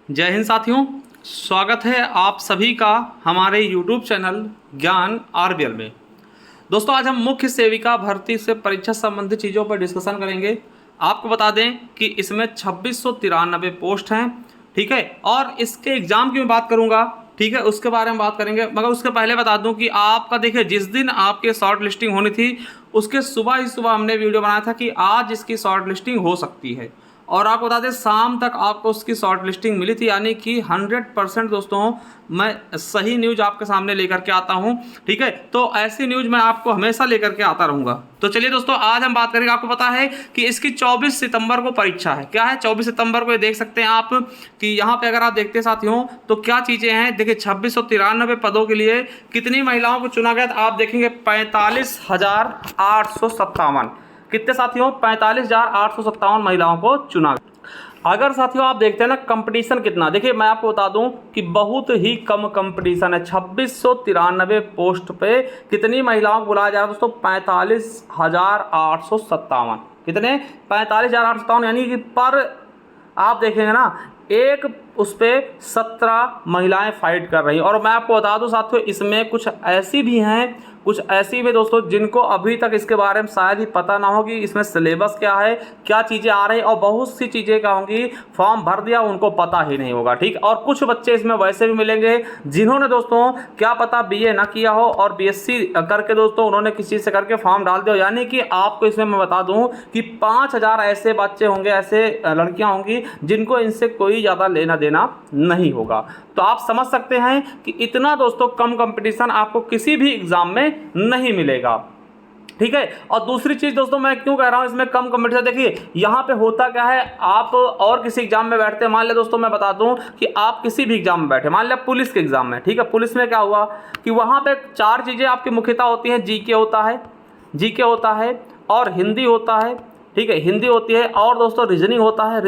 जय हिंद साथियों, स्वागत है आप सभी का हमारे YouTube चैनल ज्ञान आरबीएल में। दोस्तों, आज हम मुख्य सेविका भर्ती से परीक्षा संबंधित चीज़ों पर डिस्कशन करेंगे। आपको बता दें कि इसमें 2693 पोस्ट हैं, ठीक है। और इसके एग्ज़ाम की मैं बात करूंगा, ठीक है, उसके बारे में बात करेंगे। मगर उसके पहले बता दूं कि आपका देखिए, जिस दिन आपके शॉर्ट लिस्टिंग होनी थी उसके सुबह ही सुबह हमने वीडियो बनाया था कि आज इसकी शॉर्ट लिस्टिंग हो सकती है, और आपको बता दें शाम तक आपको उसकी शॉर्ट लिस्टिंग मिली थी। यानी कि 100% दोस्तों मैं सही न्यूज़ आपके सामने लेकर के आता हूं, ठीक है। तो ऐसी न्यूज़ मैं आपको हमेशा लेकर के आता रहूंगा। तो चलिए दोस्तों, आज हम बात करेंगे। आपको पता है कि इसकी 24 सितंबर को परीक्षा है। क्या है 24 सितंबर को, ये देख सकते हैं आप कि यहाँ पे अगर आप देखते हैं साथियों तो क्या चीज़ें हैं। देखिए 2693 पदों के लिए कितनी महिलाओं को चुना गया, तो आप देखेंगे 45,857। कितने साथियों? 45,857 महिलाओं को चुना। अगर साथियों आप देखते हैं ना कंपटीशन कितना, देखिए मैं आपको बता दूं कि बहुत ही कम कंपटीशन है। 2693 पोस्ट पे कितनी महिलाओं को बुलाया जा रहा है दोस्तों? 45,857। कितने? 45,857। यानी कि पर आप देखेंगे ना एक उस पे 17 महिलाएं फाइट कर रही हैं। और मैं आपको बता दूं साथियों, इसमें कुछ ऐसी भी हैं दोस्तों जिनको अभी तक इसके बारे में शायद ही पता ना हो कि इसमें सिलेबस क्या है, क्या चीज़ें आ रही हैं। और बहुत सी चीज़ें क्या होंगी, फॉर्म भर दिया उनको पता ही नहीं होगा, ठीक। और कुछ बच्चे इसमें वैसे भी मिलेंगे जिन्होंने दोस्तों क्या पता बीए ना किया हो और बीएससी करके दोस्तों उन्होंने किसी से करके फॉर्म डाल दिया। यानी कि आपको इसमें मैं बता दूं कि 5000 ऐसे बच्चे होंगे, ऐसे लड़कियां होंगी जिनको इनसे कोई ज़्यादा लेना देना नहीं होगा। तो आप समझ सकते हैं कि इतना दोस्तों कम कंपटीशन आपको किसी भी एग्जाम में नहीं मिलेगा, ठीक है। और दूसरी चीज दोस्तों मैं क्यों कह रहा हूं इसमें कम कंपटीशन, देखिए यहां पे होता क्या है, आप और किसी एग्जाम में बैठते हैं, मान लिया दोस्तों मैं बता दूं कि आप किसी भी एग्जाम में बैठे, मान लिया पुलिस के एग्जाम में, ठीक है। पुलिस में क्या हुआ कि वहां पे 4 चीजें आपकी मुख्यतः होती हैं। जीके होता है और हिंदी होता है, ठीक है, हिंदी होती है। और दोस्तों रीजनिंग होता है,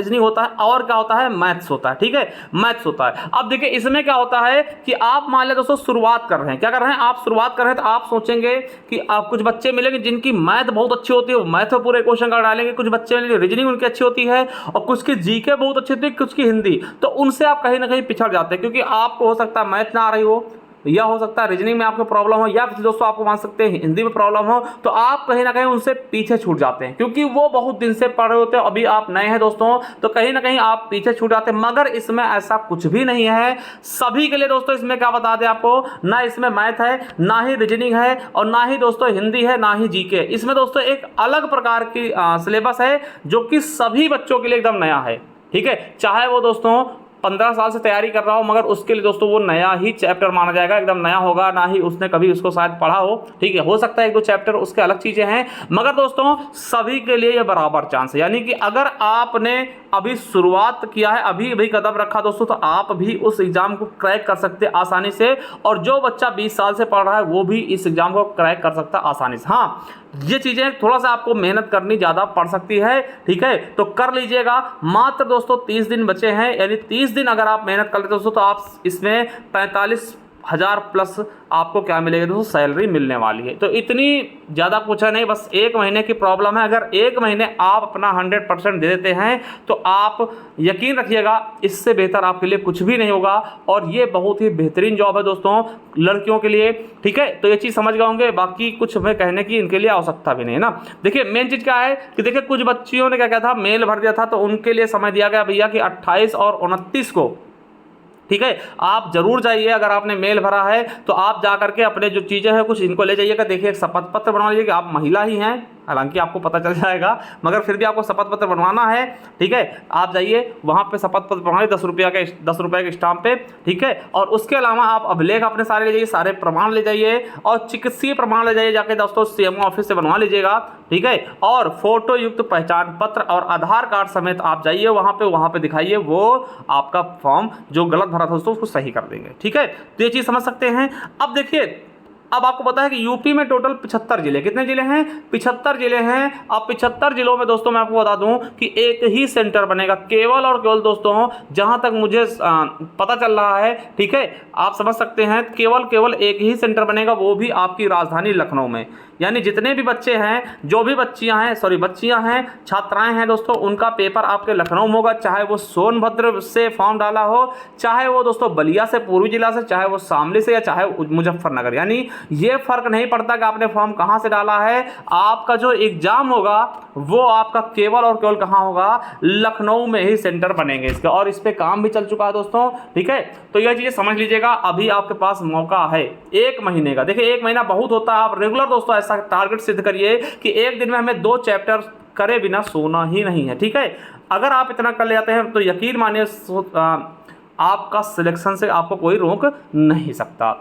और क्या होता है, मैथ्स होता है, ठीक है, मैथ्स होता है। अब देखिए इसमें क्या होता है कि आप मान लें दोस्तों शुरुआत कर रहे हैं, क्या कर रहे हैं आप, शुरुआत कर रहे हैं। तो आप सोचेंगे कि आप कुछ बच्चे मिलेंगे जिनकी मैथ बहुत अच्छी होती है, वो मैथ में पूरे क्वेश्चन कर डालेंगे। कुछ बच्चे मिलेंगे रीजनिंग उनकी अच्छी होती है, और कुछ की जीके बहुत अच्छी होती है, कुछ की हिंदी। तो उनसे आप कहीं ना कहीं पिछड़ जाते हैं, क्योंकि आपको हो सकता है मैथ ना आ रही हो, या हो सकता है रीजनिंग में आपको प्रॉब्लम हो, या फिर दोस्तों आपको मान सकते हैं हिंदी में प्रॉब्लम हो। तो आप कहीं ना कहीं उनसे पीछे छूट जाते हैं, क्योंकि वो बहुत दिन से पढ़ रहे होते हैं, अभी आप नए हैं दोस्तों, तो कहीं ना कहीं आप पीछे छूट जाते हैं। मगर इसमें ऐसा कुछ भी नहीं है, सभी के लिए दोस्तों इसमें क्या बता दें आपको, ना इसमें मैथ है, ना ही रीजनिंग है, और ना ही दोस्तों हिंदी है, ना ही जीके। इसमें दोस्तों एक अलग प्रकार की सिलेबस है जो कि सभी बच्चों के लिए एकदम नया है, ठीक है। चाहे वो दोस्तों 15 साल से तैयारी कर रहा हो, मगर उसके लिए दोस्तों वो नया ही चैप्टर माना जाएगा, एकदम नया होगा, ना ही उसने कभी उसको शायद पढ़ा हो, ठीक है। हो सकता है 1-2 चैप्टर उसके अलग चीज़ें हैं, मगर दोस्तों सभी के लिए ये बराबर चांस है। यानी कि अगर आपने अभी शुरुआत किया है, अभी कदम रखा दोस्तों, तो आप भी उस एग्ज़ाम को क्रैक कर सकते हैं आसानी से। और जो बच्चा 20 साल से पढ़ रहा है वो भी इस एग्ज़ाम को क्रैक कर सकता है आसानी से। हाँ, ये चीज़ें थोड़ा सा आपको मेहनत करनी ज़्यादा पड़ सकती है, ठीक है, तो कर लीजिएगा। मात्र दोस्तों 30 दिन बचे हैं, यानी 30 दिन अगर आप मेहनत कर लेते दोस्तों, तो आप इसमें 45,000 प्लस आपको क्या मिलेगा दोस्तों, सैलरी मिलने वाली है। तो इतनी ज़्यादा कुछ है नहीं, बस 1 महीने की प्रॉब्लम है। अगर 1 महीने आप अपना 100% दे देते हैं तो आप यकीन रखिएगा इससे बेहतर आपके लिए कुछ भी नहीं होगा। और ये बहुत ही बेहतरीन जॉब है दोस्तों लड़कियों के लिए, ठीक है। तो ये चीज़ समझ गए होंगे, बाकी कुछ हमें कहने की इनके लिए आवश्यकता भी नहीं है ना। देखिए मेन चीज़ क्या है कि देखिए कुछ बच्चियों ने क्या किया था, मेल भर दिया था, तो उनके लिए समय दिया गया भैया कि 28 और 29 को, ठीक है, आप जरूर जाइए। अगर आपने मेल भरा है तो आप जा करके अपने जो चीज़ें हैं कुछ इनको ले जाइएगा। देखिए एक शपथ पत्र बनवा लीजिए कि आप महिला ही हैं, हालांकि आपको पता चल जाएगा, मगर फिर भी आपको शपथ पत्र बनवाना है, ठीक है। आप जाइए वहाँ पे शपथ पत्र बनवाइए 10 रुपये के स्टाम्प पे, ठीक है। और उसके अलावा आप अभिलेख अपने सारे ले जाइए, सारे प्रमाण ले जाइए, और चिकित्सीय प्रमाण ले जाइए, जाके दोस्तों सीएमओ ऑफिस से बनवा लीजिएगा, ठीक है। और फोटो युक्त पहचान पत्र और आधार कार्ड समेत आप जाइए वहाँ पे दिखाइए, वो आपका फॉर्म जो गलत भरा था दोस्तों उसको सही कर देंगे, ठीक है। तो ये चीज़ समझ सकते हैं। अब देखिए, अब आपको पता है कि यूपी में टोटल 75 जिले, कितने जिले हैं, 75 जिले हैं। अब 75 जिलों में दोस्तों मैं आपको बता दूं कि एक ही सेंटर बनेगा, केवल और केवल दोस्तों जहां तक मुझे पता चल रहा है, ठीक है, आप समझ सकते हैं, केवल एक ही सेंटर बनेगा, वो भी आपकी राजधानी लखनऊ में। यानी जितने भी बच्चे हैं, जो भी बच्चियां हैं, छात्राएं हैं दोस्तों, उनका पेपर आपके लखनऊ में होगा, चाहे वो सोनभद्र से फॉर्म डाला हो, चाहे वो दोस्तों बलिया से, पूर्वी जिला से, चाहे वो शामली से, या चाहे मुजफ्फरनगर। यानी ये फर्क नहीं पड़ता कि आपने फॉर्म कहां से डाला है, आपका जो एग्जाम होगा वो आपका केवल और केवल कहां होगा, लखनऊ में ही सेंटर बनेंगे इसके, और इस पे काम भी चल चुका है दोस्तों। ठीक है, तो यह चीजें समझ लीजिएगा, अभी आपके पास मौका है 1 महीने का। देखिए 1 महीना बहुत होता है, आप रेगुलर दोस्तों ऐसा टारगेट सिद्ध करिए कि एक दिन में हमें 2 चैप्टर करे बिना सोना ही नहीं है। ठीक है, अगर आप इतना कर ले जाते हैं तो यकीन मानिए आपका सिलेक्शन से आपको कोई रोक नहीं सकता।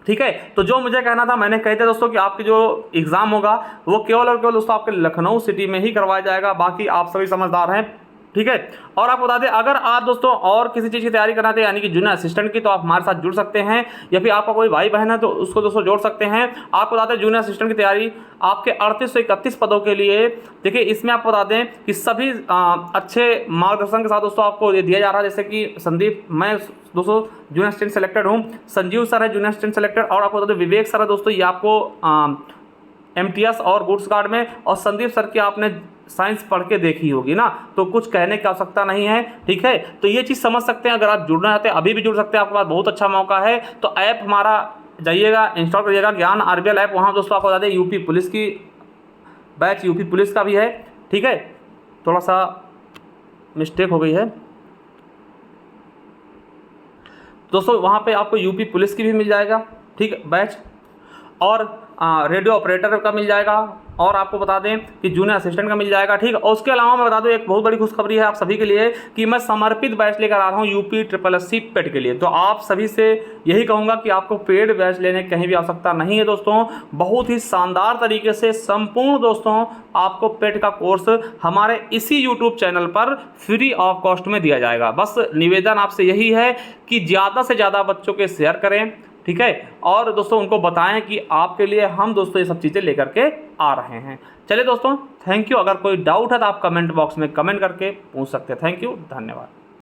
ठीक है, तो जो मुझे कहना था मैंने कहते दोस्तों कि आपकी जो एग्जाम होगा वो केवल और केवल दोस्तों आपके लखनऊ सिटी में ही करवाया जाएगा, बाकी आप सभी समझदार हैं। ठीक है, और आपको बता दें, अगर आप दोस्तों और किसी चीज़ की तैयारी करना चाहते हैं, यानी कि जूनियर असिस्टेंट की, तो आप हमारे साथ जुड़ सकते हैं, या फिर आपका कोई भाई बहन है तो उसको दोस्तों जोड़ सकते हैं। आपको बता दें जूनियर असिस्टेंट की तैयारी आपके 38 से 31 पदों के लिए, देखिए इसमें आपको बता दें कि सभी अच्छे मार्गदर्शन के साथ दोस्तों आपको दिया जा रहा है। जैसे कि संदीप, मैं दोस्तों जूनियर असिस्टेंट सेलेक्टेड हूँ, संजीव सर है जूनियर असिस्टेंट सेलेक्टेड, और आपको बता दें विवेक सर है दोस्तों, ये आपको MTS और गुड्स गार्ड में, और संदीप सर की आपने साइंस पढ़ के देखी होगी ना, तो कुछ कहने की आवश्यकता नहीं है। ठीक है, तो ये चीज़ समझ सकते हैं। अगर आप जुड़ना चाहते हैं अभी भी जुड़ सकते हैं, आपके पास बहुत अच्छा मौका है। तो ऐप हमारा जाइएगा, इंस्टॉल करिएगा, ज्ञान RBL ऐप। वहाँ दोस्तों आपको बता दें यूपी पुलिस की बैच, यूपी पुलिस का भी है। ठीक है, थोड़ा सा मिस्टेक हो गई है दोस्तों, वहाँ पे आपको यूपी पुलिस की भी मिल जाएगा, ठीक है, बैच, और रेडियो ऑपरेटर का मिल जाएगा, और आपको बता दें कि जूनियर असिस्टेंट का मिल जाएगा। ठीक है, और उसके अलावा मैं बता दूं एक बहुत बड़ी खुशखबरी है आप सभी के लिए कि मैं समर्पित बैच लेकर आ रहा हूं UPSSC पेड के लिए। तो आप सभी से यही कहूंगा कि आपको पेड बैच लेने की कहीं भी आवश्यकता नहीं है दोस्तों। बहुत ही शानदार तरीके से संपूर्ण दोस्तों आपको पेड का कोर्स हमारे इसी YouTube चैनल पर फ्री ऑफ कॉस्ट में दिया जाएगा। बस निवेदन आपसे यही है कि ज़्यादा से ज़्यादा बच्चों के शेयर करें। ठीक है, और दोस्तों उनको बताएं कि आपके लिए हम दोस्तों ये सब चीज़ें लेकर के आ रहे हैं। चलिए दोस्तों, थैंक यू। अगर कोई डाउट है तो आप कमेंट बॉक्स में कमेंट करके पूछ सकते हैं। थैंक यू, धन्यवाद।